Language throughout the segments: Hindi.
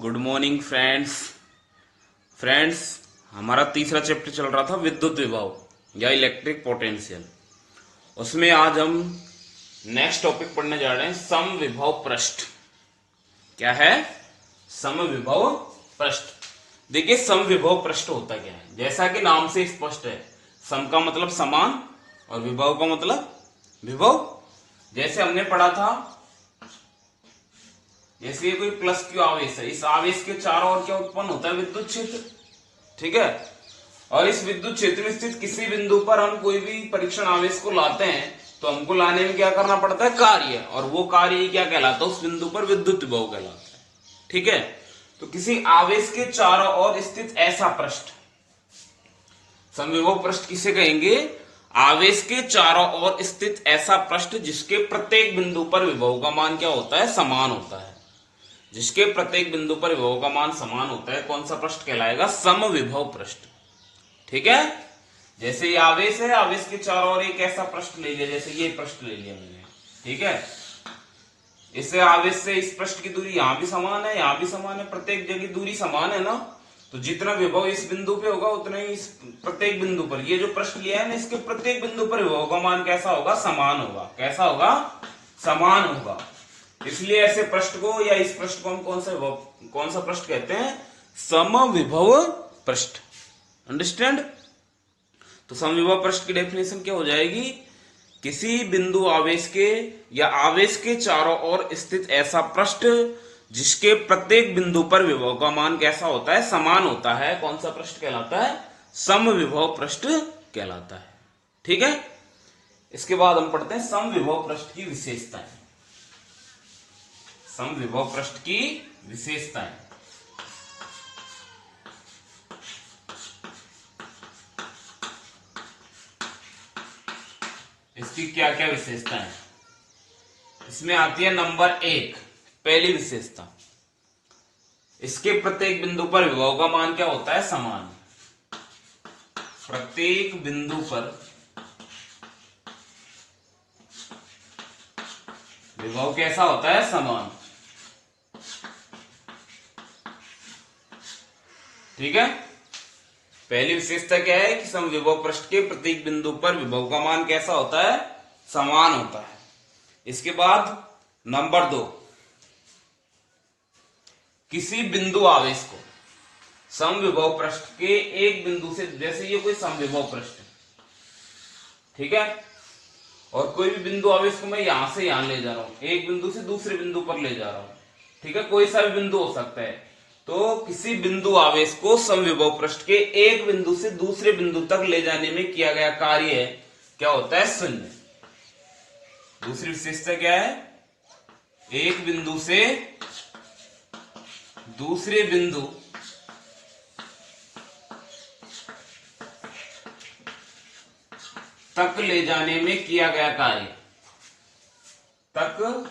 गुड मॉर्निंग फ्रेंड्स हमारा तीसरा चैप्टर चल रहा था विद्युत विभव या इलेक्ट्रिक पोटेंशियल। उसमें आज हम नेक्स्ट टॉपिक पढ़ने जा रहे हैं समविभव पृष्ठ। क्या है? समविभव पृष्ठ। देखिए समविभव पृष्ठ होता क्या है, जैसा कि नाम से स्पष्ट है। सम का मतलब समान और विभव का मतलब विभव। जैसे हमने पढ़ा था, जैसे ये कोई प्लस क्यू आवेश है, इस आवेश के चारों ओर क्या उत्पन्न होता है? विद्युत क्षेत्र। ठीक है। और इस विद्युत क्षेत्र में स्थित किसी बिंदु पर हम कोई भी परीक्षण आवेश को लाते हैं तो हमको लाने में क्या करना पड़ता है? कार्य। और वो कार्य क्या कहलाता है? उस बिंदु पर विद्युत विभव कहलाता है। ठीक है। तो किसी आवेश के चारों ओर स्थित ऐसा पृष्ठ, समविभव पृष्ठ किसे कहेंगे? आवेश के चारों ओर स्थित ऐसा पृष्ठ जिसके प्रत्येक बिंदु पर विभव का मान क्या होता है? समान होता है। जिसके प्रत्येक बिंदु पर विभव का मान समान होता है, कौन सा पृष्ठ कहलाएगा? समविभव पृष्ठ। ठीक है। जैसे ये आवेश है, आवेश के चारों ओर एक ऐसा पृष्ठ ले लिया, जैसे ये पृष्ठ ले लिया मैंने। ठीक है। इससे आवेश से इस पृष्ठ की दूरी यहां भी समान है, यहां भी समान है, प्रत्येक जगह दूरी समान है ना। तो जितना विभव इस बिंदु पे होगा उतना ही इस प्रत्येक बिंदु पर, ये जो पृष्ठ लिया है ना, इसके प्रत्येक बिंदु पर विभव का मान कैसा होगा? समान होगा। कैसा होगा? समान होगा। इसलिए ऐसे पृष्ठ को या इस पृष्ठ को हम कौन सा पृष्ठ कहते हैं? समविभव पृष्ठ। अंडरस्टैंड? तो समविभव पृष्ठ की डेफिनेशन क्या हो जाएगी? किसी बिंदु आवेश के या आवेश के चारों ओर स्थित ऐसा पृष्ठ जिसके प्रत्येक बिंदु पर विभव का मान कैसा होता है? समान होता है। कौन सा पृष्ठ कहलाता है? समविभव पृष्ठ कहलाता है। ठीक है। इसके बाद हम पढ़ते हैं समविभव पृष्ठ की विशेषताएं। समविभव पृष्ठ की विशेषताएं। इसकी क्या क्या विशेषताएं हैं? इसमें आती है नंबर 1, पहली विशेषता, इसके प्रत्येक बिंदु पर विभव का मान क्या होता है? समान। प्रत्येक बिंदु पर विभव कैसा होता है? समान। ठीक है। पहली विशेषता क्या है कि समविभव पृष्ठ के प्रत्येक बिंदु पर विभव का मान कैसा होता है? समान होता है। इसके बाद नंबर 2, किसी बिंदु आवेश को समविभव पृष्ठ के एक बिंदु से, जैसे ये कोई समविभव पृष्ठ है, ठीक है, और कोई भी बिंदु आवेश को मैं यहां से यहां ले जा रहा हूं, एक बिंदु से दूसरे बिंदु पर ले जा रहा हूं। ठीक है। कोई सा भी बिंदु हो सकता है। तो किसी बिंदु आवेश को समविभव पृष्ठ के एक बिंदु से दूसरे बिंदु तक ले जाने में किया गया कार्य क्या होता है? शून्य। दूसरी विशेषता क्या है? एक बिंदु से दूसरे बिंदु तक ले जाने में किया गया कार्य, तक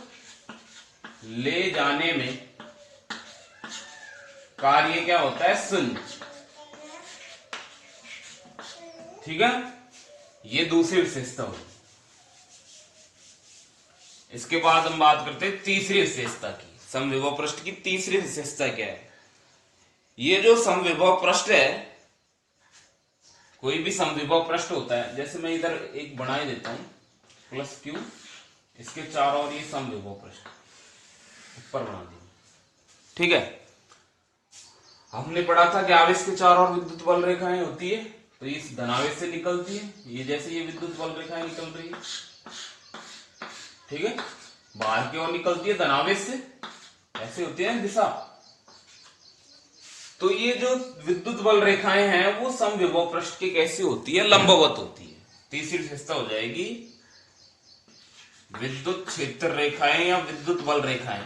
ले जाने में कार्य क्या होता है? शून्य। ठीक है। ये दूसरी विशेषता हुई। इसके बाद हम बात करते हैं तीसरी विशेषता की। समविभव पृष्ठ की तीसरी विशेषता क्या है? ये जो समविभव पृष्ठ है, कोई भी समविभव पृष्ठ होता है, जैसे मैं इधर एक बना ही देता हूं, प्लस क्यू, इसके चारों ओर ये समविभव पृष्ठ ऊपर बना दिया। ठीक है। हमने पढ़ा था कि आवेश के चारों ओर विद्युत बल रेखाएं होती है, तो इस धनावेश से निकलती है, ये जैसे ये विद्युत बल रेखाएं निकल रही है। ठीक है। बाहर की ओर निकलती है धनावेश से, ऐसे होती है दिशा। तो ये जो विद्युत बल रेखाएं हैं वो समविभव पृष्ठ की कैसी होती है? लंबवत होती है। तीसरी विशेषता हो जाएगी विद्युत क्षेत्र रेखाएं या विद्युत बल रेखाएं।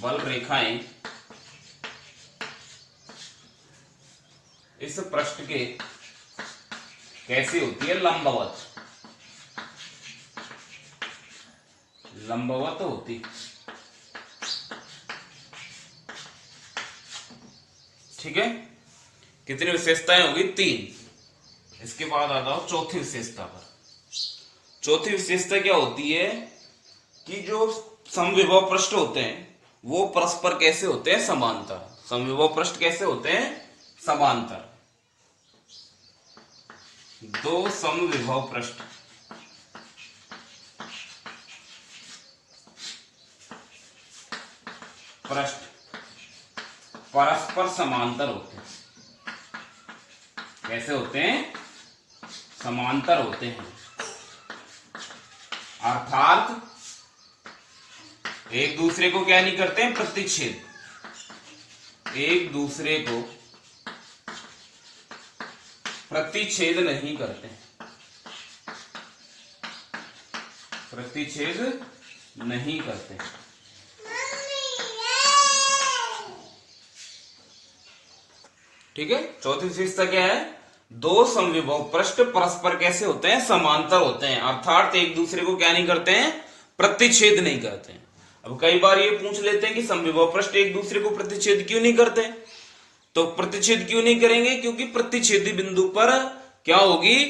बल रेखाएं इस पृष्ठ के कैसी होती है? लंबवत। लंबवत होती। ठीक है। कितनी विशेषताएं होगी? 3। इसके बाद आता हूं चौथी विशेषता पर। चौथी विशेषता क्या होती है कि जो समविभव पृष्ठ होते हैं वो परस्पर कैसे होते हैं? समांतर। समविभव पृष्ठ कैसे होते हैं? समांतर। दो समविभव पृष्ठ परस्पर समांतर होते हैं। कैसे होते हैं? समांतर होते हैं। अर्थात एक दूसरे को क्या नहीं करते हैं? प्रतिच्छेद। एक दूसरे को प्रतिच्छेद नहीं करते हैं। प्रतिच्छेद नहीं करते। ठीक है। चौथी विशेषता क्या है? दो समविभव पृष्ठ परस्पर कैसे होते हैं? समांतर होते हैं। अर्थात एक दूसरे को क्या नहीं करते हैं? प्रतिच्छेद नहीं करते हैं। अब कई बार ये पूछ लेते हैं कि समविभव पृष्ठ एक दूसरे को प्रतिच्छेद क्यों नहीं करते? तो प्रतिच्छेद क्यों नहीं करेंगे? क्योंकि प्रतिच्छेदी बिंदु पर क्या होगी?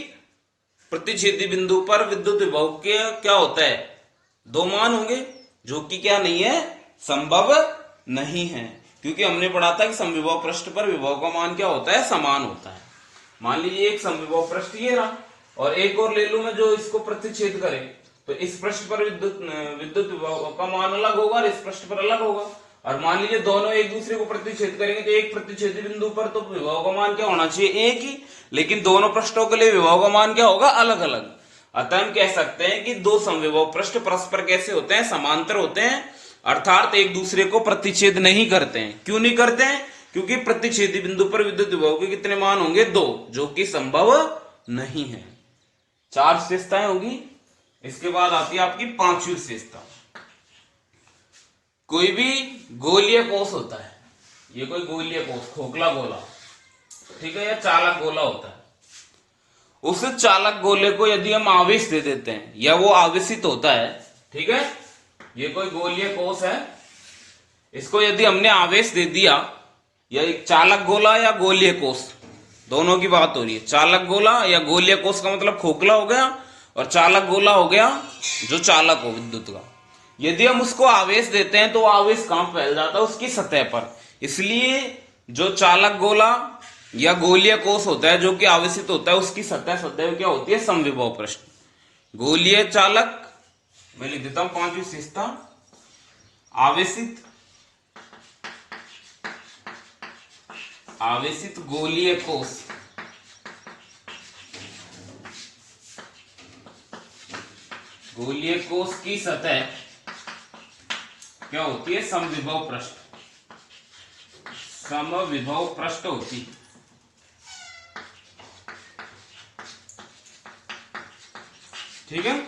प्रतिच्छेदी बिंदु पर विद्युत विभव के क्या होता है? दो मान होंगे, जो कि क्या नहीं है? संभव नहीं है। क्योंकि हमने पढ़ा था कि समविभव पृष्ठ पर विभव का मान क्या होता है? समान होता है। मान लीजिए एक समविभव पृष्ठ ये रहा और एक और ले लूं मैं जो इसको प्रतिच्छेद करे, तो इस पृष्ठ पर विद्युत विभव का मान अलग होगा और इस पृष्ठ पर अलग होगा। और मान लीजिए दोनों एक दूसरे को प्रतिच्छेद करेंगे तो एक प्रतिच्छेदी बिंदु पर तो विभव का मान क्या होना चाहिए? एक ही। लेकिन दोनों पृष्ठों के लिए विभव का मान क्या होगा? अलग अलग। अतः हम कह सकते हैं कि दो समविभव पृष्ठ परस्पर कैसे होते हैं? समांतर होते हैं। अर्थात एक दूसरे को प्रतिच्छेद नहीं करते हैं। क्यों नहीं करते हैं? क्योंकि प्रतिच्छेदी बिंदु पर विद्युत विभव के कितने मान होंगे? दो, जो कि संभव नहीं है। चार विशेषताएं होगी। इसके बाद आती है आपकी पांचवी विशेषता। कोई भी गोलीय कोष होता है, ये कोई गोलीय कोष, खोखला गोला, ठीक है, या चालक गोला होता है। उस चालक गोले को यदि हम आवेश दे देते हैं या वो आवेशित होता है, ठीक है, ये कोई गोलीय कोष है, इसको यदि हमने आवेश दे दिया, या एक चालक गोला या गोलीय कोष, दोनों की बात हो रही है। चालक गोला या गोलीय कोष का मतलब खोखला हो गया और चालक गोला हो गया जो चालक हो विद्युत का। यदि हम उसको आवेश देते हैं तो आवेश कहां फैल जाता है? उसकी सतह पर। इसलिए जो चालक गोला या गोलीय कोष होता है जो कि आवेशित होता है, उसकी सतह सदैव क्या होती है? समविभव पृष्ठ। गोलीय चालक, मैं लिख देता हूं पांचवी विशेषता, आवेशित गोलीय कोष की सतह क्या होती है? समविभव पृष्ठ होती है। ठीक है।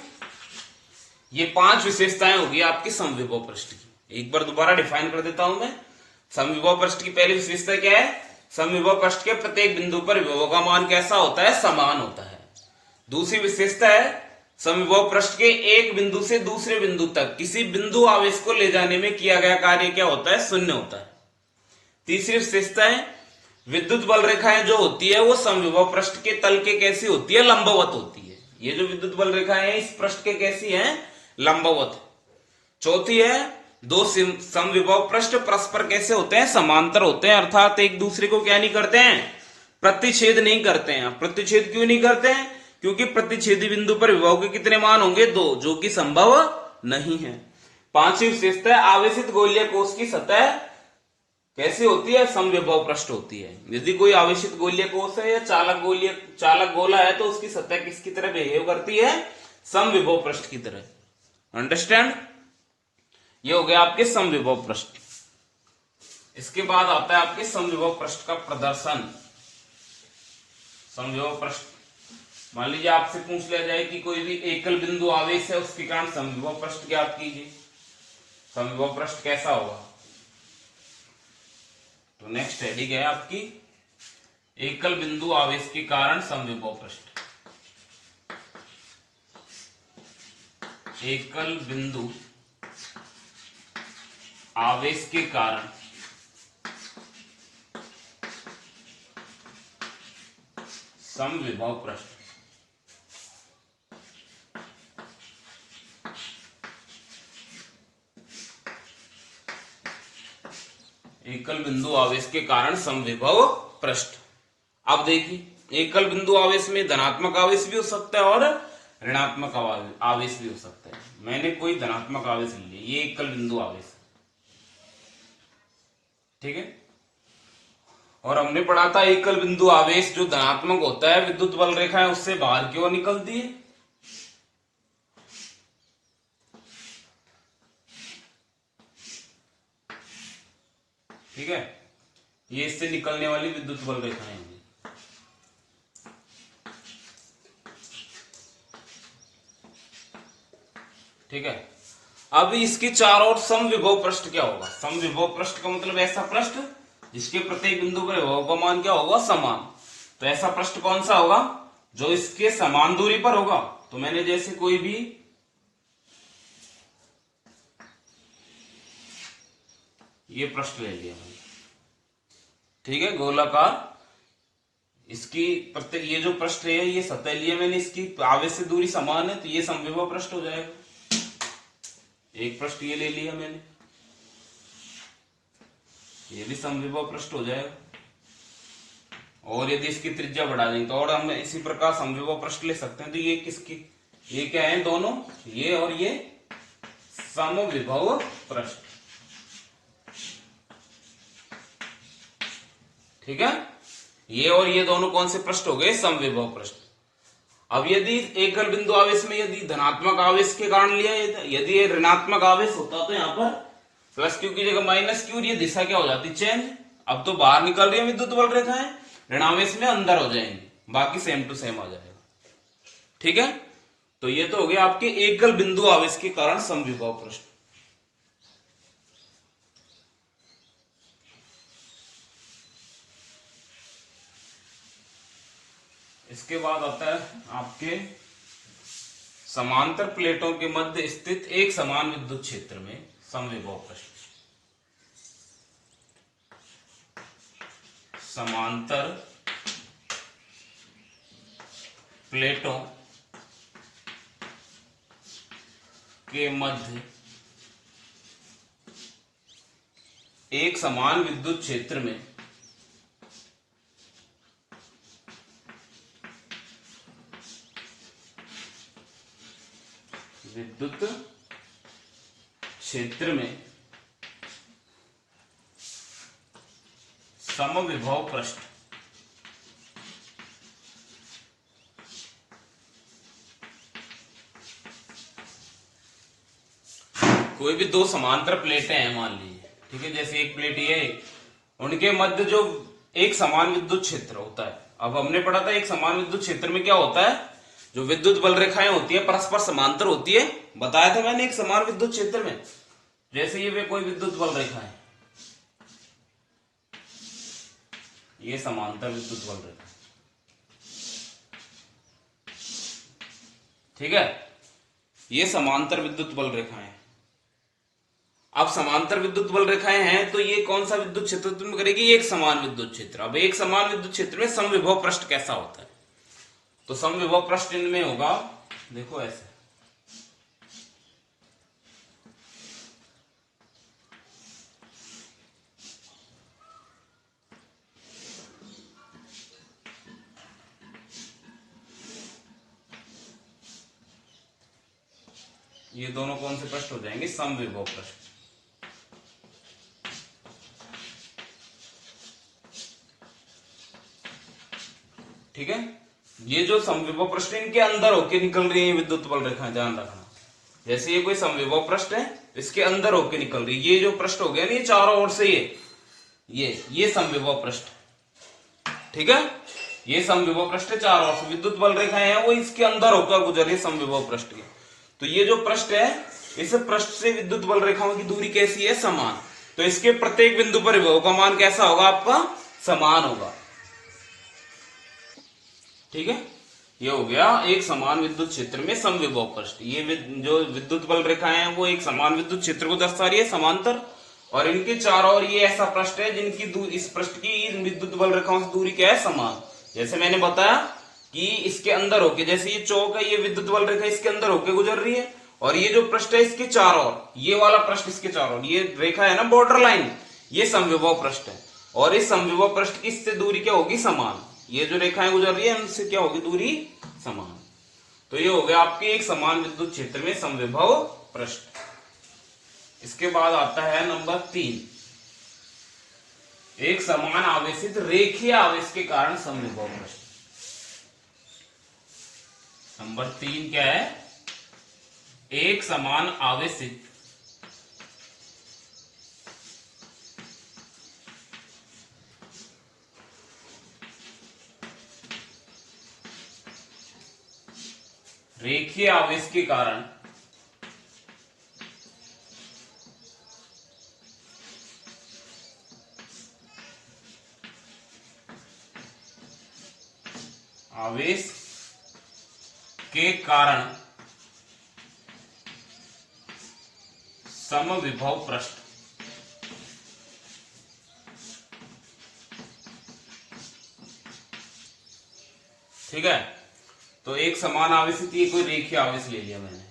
ये पांच विशेषताएं होगी आपकी समविभव पृष्ठ की। एक बार दोबारा डिफाइन कर देता हूं मैं। समविभव पृष्ठ की पहली विशेषता क्या है? समविभव पृष्ठ के प्रत्येक बिंदु पर विभव का मान कैसा होता है? समान होता है। दूसरी विशेषता है समविभव पृष्ठ के एक बिंदु से दूसरे बिंदु तक किसी बिंदु आवेश को ले जाने में किया गया कार्य क्या होता है? शून्य होता है। तीसरी विशेषता है विद्युत बल रेखाएं जो होती है वो समविभव पृष्ठ के तल के कैसी होती है? लंबवत होती है। ये जो विद्युत बल रेखाएं हैं इस पृष्ठ के कैसी हैं? लंबवत। चौथी है दो समविभव पृष्ठ परस्पर कैसे होते हैं? समांतर होते हैं। अर्थात एक दूसरे को क्या नहीं करते हैं? प्रतिच्छेद नहीं करते हैं। प्रतिच्छेद क्यों नहीं करते हैं? क्योंकि प्रतिच्छेदी बिंदु पर विभव के कितने मान होंगे? दो, जो कि संभव नहीं है। पांचवी विशेषता है आवेशित गोलीय कोष की सतह कैसी होती है? समविभव पृष्ठ होती है। यदि कोई आवेशित गोलीय कोष है या चालक गोला है तो उसकी सतह किसकी तरह बिहेव करती है? समविभव पृष्ठ की तरह। अंडरस्टैंड? ये हो गया आपके समविभव पृष्ठ। इसके बाद आता है आपके समविभव पृष्ठ का प्रदर्शन। समविभव पृष्ठ, मान लीजिए आपसे पूछ लिया जाए कि कोई भी एकल बिंदु आवेश है उसके कारण समविभव पृष्ठ ज्ञात कीजिए। समविभव पृष्ठ कैसा होगा? तो नेक्स्ट हेडिंग है आपकी एकल बिंदु आवेश के कारण समविभव पृष्ठ। एकल बिंदु आवेश के कारण समविभव पृष्ठ। एकल बिंदु आवेश के कारण समविभव पृष्ठ। अब देखिए एकल बिंदु आवेश में धनात्मक आवेश भी हो सकता है और ऋणात्मक आवेश भी हो सकता है। मैंने कोई धनात्मक आवेश ले लिया, ये एकल बिंदु आवेश है, ठीक है। और हमने पढ़ा था एकल बिंदु आवेश जो धनात्मक होता है विद्युत बल रेखा है उससे बाहर की ओर निकलती है, ठीक है। ये इससे निकलने वाली विद्युत बल रेखाएं होंगी, ठीक है। अब इसके चारों ओर समविभव पृष्ठ क्या होगा? समविभव पृष्ठ का मतलब ऐसा पृष्ठ जिसके प्रत्येक बिंदु पर विभव का मान क्या होगा? समान। तो ऐसा पृष्ठ कौन सा होगा? जो इसके समान दूरी पर होगा। तो मैंने जैसे कोई भी ये पृष्ठ ले लिया, ठीक है, गोलाकार। इसकी प्रत्येक ये जो पृष्ठ है ये सतह लिया मैंने, इसकी आवेश से दूरी समान है, तो ये समविभव पृष्ठ हो जाएगा। एक पृष्ठ ये ले लिया मैंने, ये भी समविभव पृष्ठ हो जाएगा। और यदि इसकी त्रिज्या बढ़ा देंगे तो और हम इसी प्रकार समविभव पृष्ठ ले सकते हैं। तो ये किसकी, ये क्या है दोनों, ये और ये समविभव पृष्ठ, ठीक है। ये और ये दोनों कौन से पृष्ठ हो गए? समविभव पृष्ठ। अब यदि एकल बिंदु आवेश में यदि धनात्मक आवेश के कारण लिया, यदि ये ऋणात्मक आवेश होता तो यहाँ पर प्लस क्यू की जगह माइनस क्यू, ये दिशा क्या हो जाती? चेंज। अब तो बाहर निकल रही है विद्युत बल रेखाएं, ऋणावेश में अंदर हो जाएंगे, बाकी सेम टू सेम आ जाएगा, ठीक है। तो ये तो हो गया आपके एकल बिंदु आवेश के कारण समविभव पृष्ठ। इसके बाद आता है आपके समांतर प्लेटों के मध्य स्थित एक समान विद्युत क्षेत्र में समविभव पृष्ठ। समांतर प्लेटों के मध्य एक समान विद्युत क्षेत्र में विद्युत क्षेत्र में समविभव पृष्ठ। कोई भी दो समांतर प्लेटें हैं मान लीजिए, ठीक है, जैसे एक प्लेट ये है, उनके मध्य जो एक समान विद्युत क्षेत्र होता है। अब हमने पढ़ा था एक समान विद्युत क्षेत्र में क्या होता है, जो विद्युत बल रेखाएं होती है परस्पर समांतर होती है। बताया था मैंने एक समान विद्युत क्षेत्र में, जैसे ये वे कोई विद्युत बल रेखा है, ये समांतर विद्युत बल रेखा, ठीक है, ये समांतर विद्युत बल रेखाएं। अब समांतर विद्युत बल रेखाएं हैं तो ये कौन सा विद्युत क्षेत्र उत्पन्न करेगी? एक समान विद्युत क्षेत्र। अब एक समान विद्युत क्षेत्र में समविभव पृष्ठ कैसा होता है? तो समविभव पृष्ठ इनमें होगा, देखो ऐसे, ये दोनों कौन से पृष्ठ हो जाएंगे? समविभव पृष्ठ, ठीक है। ये जो समविभव पृष्ठ इनके अंदर होके निकल रही है विद्युत बल रेखाएं, ध्यान रखना। जैसे ये कोई समविभव पृष्ठ है, इसके अंदर होके निकल रही है, ये जो पृष्ठ हो गया ना, ये चारों ओर से ये समविभव पृष्ठ, ठीक है, ये समविभव पृष्ठ है, चारों ओर से विद्युत बल रेखाएं हैं वो इसके अंदर होकर गुजर रही है समविभव पृष्ठ के। तो ये जो पृष्ठ है, इस पृष्ठ से विद्युत बल रेखाओं की दूरी कैसी है? समान। तो इसके प्रत्येक बिंदु पर विभव का मान कैसा होगा आपका? समान होगा, ठीक है। ये हो गया एक समान विद्युत क्षेत्र में समविभव पृष्ठ। ये जो विद्युत बल रेखाएं हैं वो एक समान विद्युत क्षेत्र को दर्शा रही है, समांतर, और इनके चारों ओर ये ऐसा पृष्ठ है जिनकी इस पृष्ठ की विद्युत बल रेखाओं से दूरी क्या है? समान। जैसे मैंने बताया कि इसके अंदर होके, जैसे ये चौक है, ये विद्युत बल रेखा इसके अंदर होके गुजर रही है, और ये जो पृष्ठ है इसके चारों ओर, ये वाला पृष्ठ इसके चारों ओर, ये रेखा है ना बॉर्डर लाइन, ये समविभव पृष्ठ है, और इस समविभव पृष्ठ की इससे दूरी क्या होगी, समान। ये जो रेखाएं गुजर रही है उनसे क्या होगी, दूरी समान। तो ये हो गया आपके एक समान विद्युत क्षेत्र में समविभव पृष्ठ। इसके बाद आता है नंबर 3, एक समान आवेशित रेखीय आवेश के कारण समविभव पृष्ठ। नंबर 3 क्या है, एक समान आवेशित रेखीय आवेश के कारण आवेश के कारण समविभव पृष्ठ। ठीक है, तो एक समान आवेशित, ये कोई रेखीय आवेश ले लिया मैंने।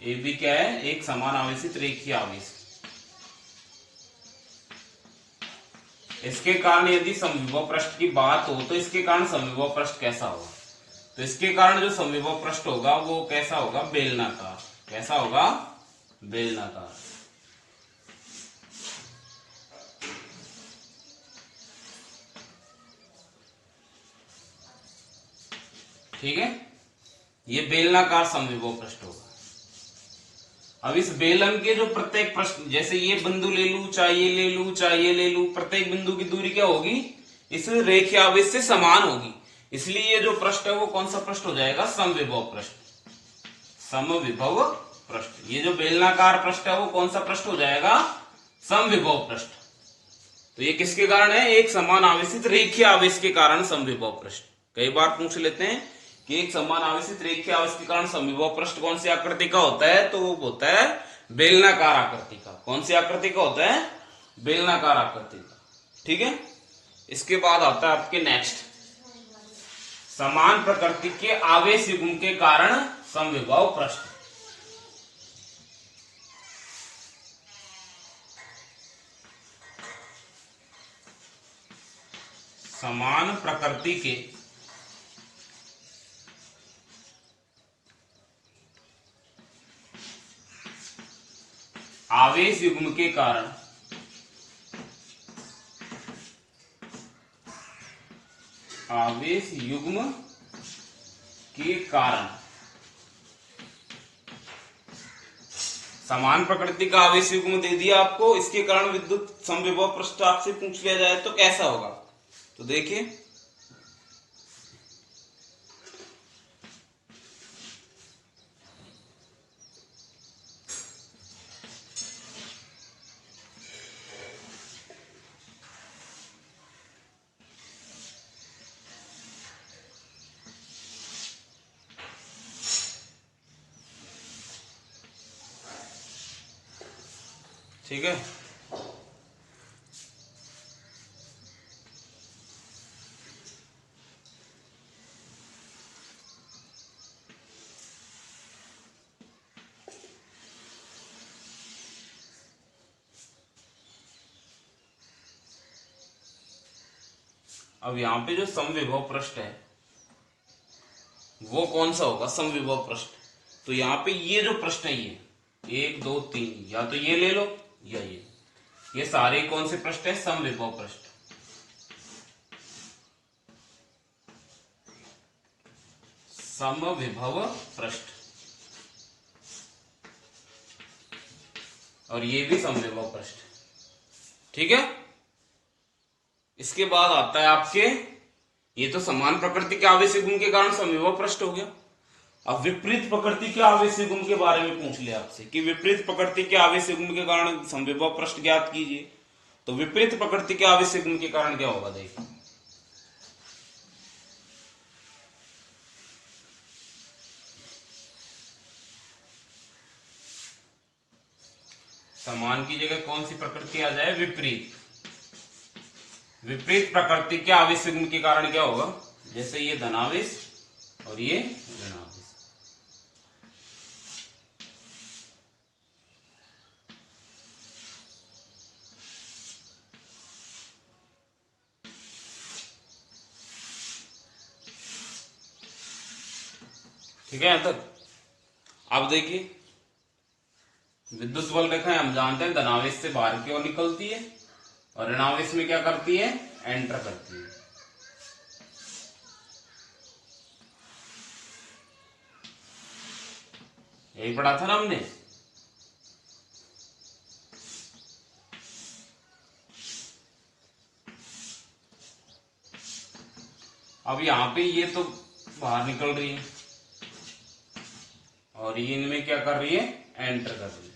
ए बी क्या है, एक समान आवेशित रेखीय आवेश। इसके कारण यदि समविभव पृष्ठ की बात हो तो इसके कारण समविभव पृष्ठ कैसा होगा, तो इसके कारण जो समविभव पृष्ठ होगा वो कैसा होगा, बेलनाकार। कैसा होगा, बेलनाकार। ठीक है, ये बेलनाकार समविभव पृष्ठ होगा। अब इस बेलन के जो प्रत्येक पृष्ठ, जैसे ये बिंदु ले लू, चाहे ये ले लू, चाहे ये ले लू, प्रत्येक बिंदु की दूरी क्या होगी, इस रेखीय आवेश से समान होगी। इसलिए ये जो पृष्ठ है वो कौन सा पृष्ठ हो जाएगा, समविभव पृष्ठ। समविभव पृष्ठ। ये जो बेलनाकार पृष्ठ है वो कौन सा पृष्ठ हो जाएगा, समविभव पृष्ठ। तो ये किसके कारण है, एक समान आवेशित रेखीय आवेश के कारण समविभव पृष्ठ। कई बार पूछ लेते हैं कि एक समान आवेशित रेखीय आवेश के कारण समविभव पृष्ठ कौन सी आकृति का होता है, तो वो होता है बेलनाकार आकृति का। कौन सी आकृति का होता है, बेलनाकार आकृति का। ठीक है, इसके बाद आता है आपके नेक्स्ट, समान प्रकृति के आवेश युग्म के कारण समविभव पृष्ठ। समान प्रकृति के आवेश युग्म के कारण आवेश युग्म के कारण समान प्रकृति का आवेश युग्म दे दिया आपको, इसके कारण विद्युत समविभव पृष्ठ आपसे पूछ लिया जाए तो कैसा होगा। तो देखिए, ठीक है, अब यहां पे जो समविभव पृष्ठ है वो कौन सा होगा, समविभव पृष्ठ। तो यहां पे ये जो पृष्ठ है, ये 1 2 3, या तो ये ले लो या ये सारे कौन से पृष्ठ है, समविभव पृष्ठ। समविभव पृष्ठ, और ये भी समविभव पृष्ठ। ठीक है, इसके बाद आता है आपके, ये तो समान प्रकृति के आवेश युग्म के कारण समविभव पृष्ठ हो गया। अब विपरीत प्रकृति के आवेश युग्म के बारे में पूछ लिया आपसे कि विपरीत प्रकृति के आवेश युग्म के कारण समविभव पृष्ठ ज्ञात कीजिए। तो विपरीत प्रकृति के आवेश युग्म के कारण क्या होगा, देखिए, समान की जगह कौन सी प्रकृति आ जाए, विपरीत। विपरीत प्रकृति के आवेश युग्म के कारण क्या होगा, जैसे ये धनावेश और ये ऋणावेश। ठीक है यहां तक। अब देखिए विद्युत बल रेखा हम जानते हैं धनावेश से बाहर की ओर निकलती है और ऋणावेश में क्या करती है, एंटर करती है। यही पढ़ा था ना हमने। अब यहां पे ये तो बाहर निकल रही है और ये इनमें क्या कर रही है, एंटर कर रही है।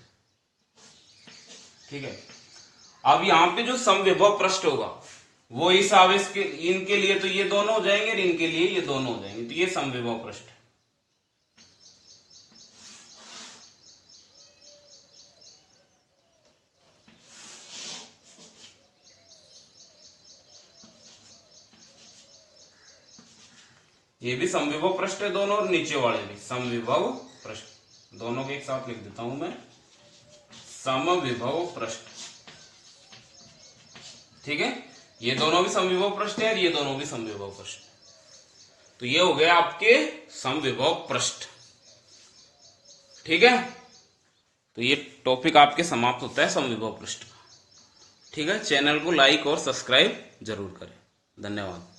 ठीक है, अब यहां पे जो समविभव पृष्ठ होगा वो इस आवेश के, इनके लिए तो ये दोनों हो जाएंगे और इनके लिए ये दोनों हो जाएंगे, तो ये समविभव पृष्ठ है। ये भी समविभव पृष्ठ है दोनों, और नीचे वाले भी समविभव पृष्ठ, दोनों के एक साथ लिख देता हूं मैं, समविभव पृष्ठ। ठीक है, ये दोनों भी समविभव पृष्ठ है और ये दोनों भी समविभव पृष्ठ। तो ये हो गए आपके समविभव पृष्ठ। ठीक है, तो ये टॉपिक आपके समाप्त होता है समविभव पृष्ठ का। ठीक है, चैनल को लाइक और सब्सक्राइब जरूर करें। धन्यवाद।